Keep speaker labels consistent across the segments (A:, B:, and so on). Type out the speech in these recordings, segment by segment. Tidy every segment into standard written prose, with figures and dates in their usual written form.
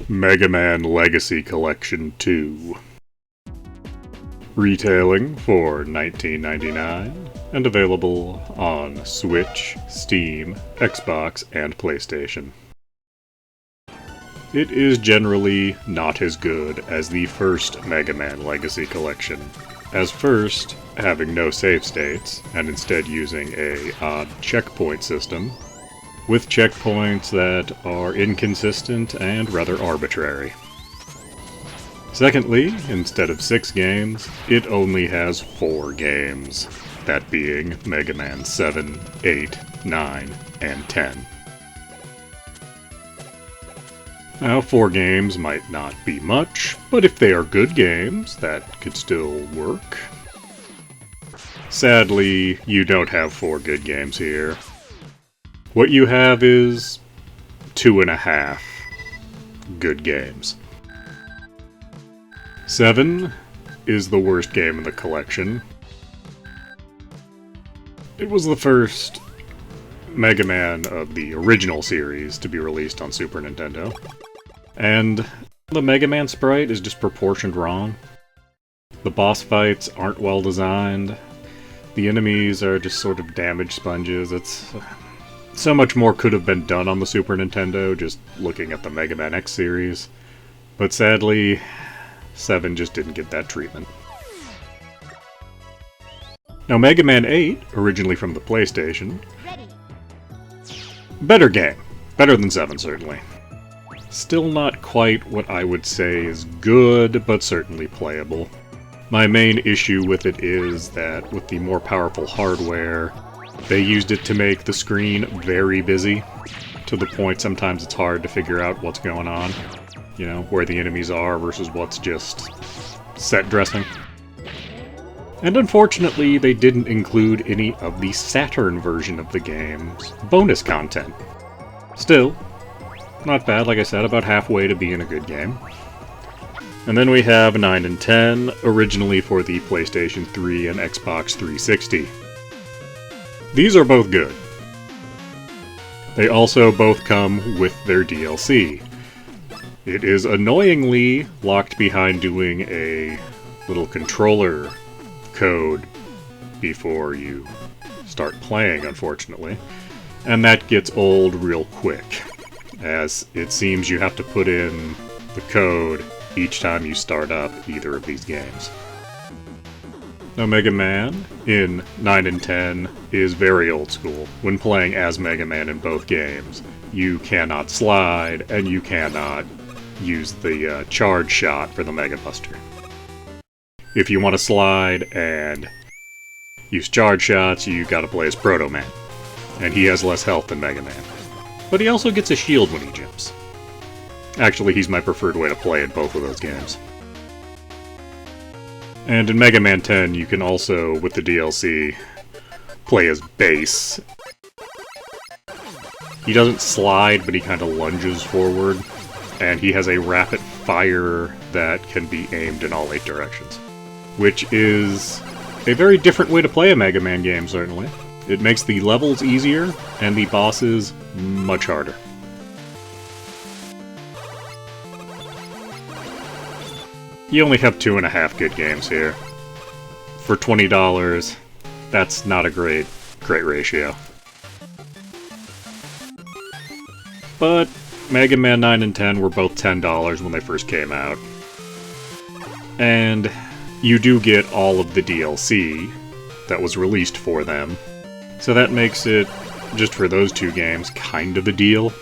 A: Mega Man Legacy Collection 2. Retailing for $19.99 and available on Switch, Steam, Xbox, and PlayStation. It is generally not as good as the first Mega Man Legacy Collection, as first, having no save states, and instead using a odd checkpoint system, with checkpoints that are inconsistent and rather arbitrary. Secondly, instead of 6 games, it only has 4 games, that being Mega Man 7, 8, 9, and 10. Now, 4 games might not be much, but if they are good games, that could still work. Sadly, you don't have 4 good games here. What you have is 2.5 good games. 7 is the worst game in the collection. It was the first Mega Man of the original series to be released on Super Nintendo. And the Mega Man sprite is just proportioned wrong. The boss fights aren't well designed. The enemies are just sort of damage sponges. So much more could have been done on the Super Nintendo, just looking at the Mega Man X series. But sadly, 7 just didn't get that treatment. Now, Mega Man 8, originally from the PlayStation, better game. Better than 7, certainly. Still not quite what I would say is good, but certainly playable. My main issue with it is that with the more powerful hardware, they used it to make the screen very busy, to the point sometimes it's hard to figure out what's going on. You know, where the enemies are versus what's just set dressing. And unfortunately, they didn't include any of the Saturn version of the game's bonus content. Still, not bad, like I said, about halfway to being a good game. And then we have 9 and 10, originally for the PlayStation 3 and Xbox 360. These are both good. They also both come with their DLC. It is annoyingly locked behind doing a little controller code before you start playing, unfortunately. And that gets old real quick, as it seems you have to put in the code each time you start up either of these games. Now, Mega Man in 9 and 10 is very old school. When playing as Mega Man in both games, you cannot slide, and you cannot use the charge shot for the Mega Buster. If you want to slide and use charge shots, you gotta play as Proto Man. And he has less health than Mega Man. But he also gets a shield when he jumps. Actually, he's my preferred way to play in both of those games. And in Mega Man 10, you can also, with the DLC, play as Bass. He doesn't slide, but he kind of lunges forward. And he has a rapid fire that can be aimed in all 8 directions. Which is a very different way to play a Mega Man game, certainly. It makes the levels easier, and the bosses much harder. You only have 2.5 good games here. For $20, that's not a great ratio. But Mega Man 9 and 10 were both $10 when they first came out. And you do get all of the DLC that was released for them. So that makes it, just for those 2 games, kind of a deal.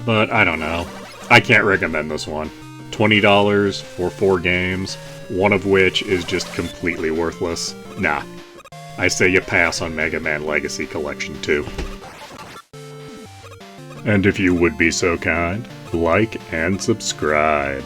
A: But I don't know. I can't recommend this one. $20 for 4 games, one of which is just completely worthless. Nah. I say you pass on Mega Man Legacy Collection 2. And if you would be so kind, like and subscribe.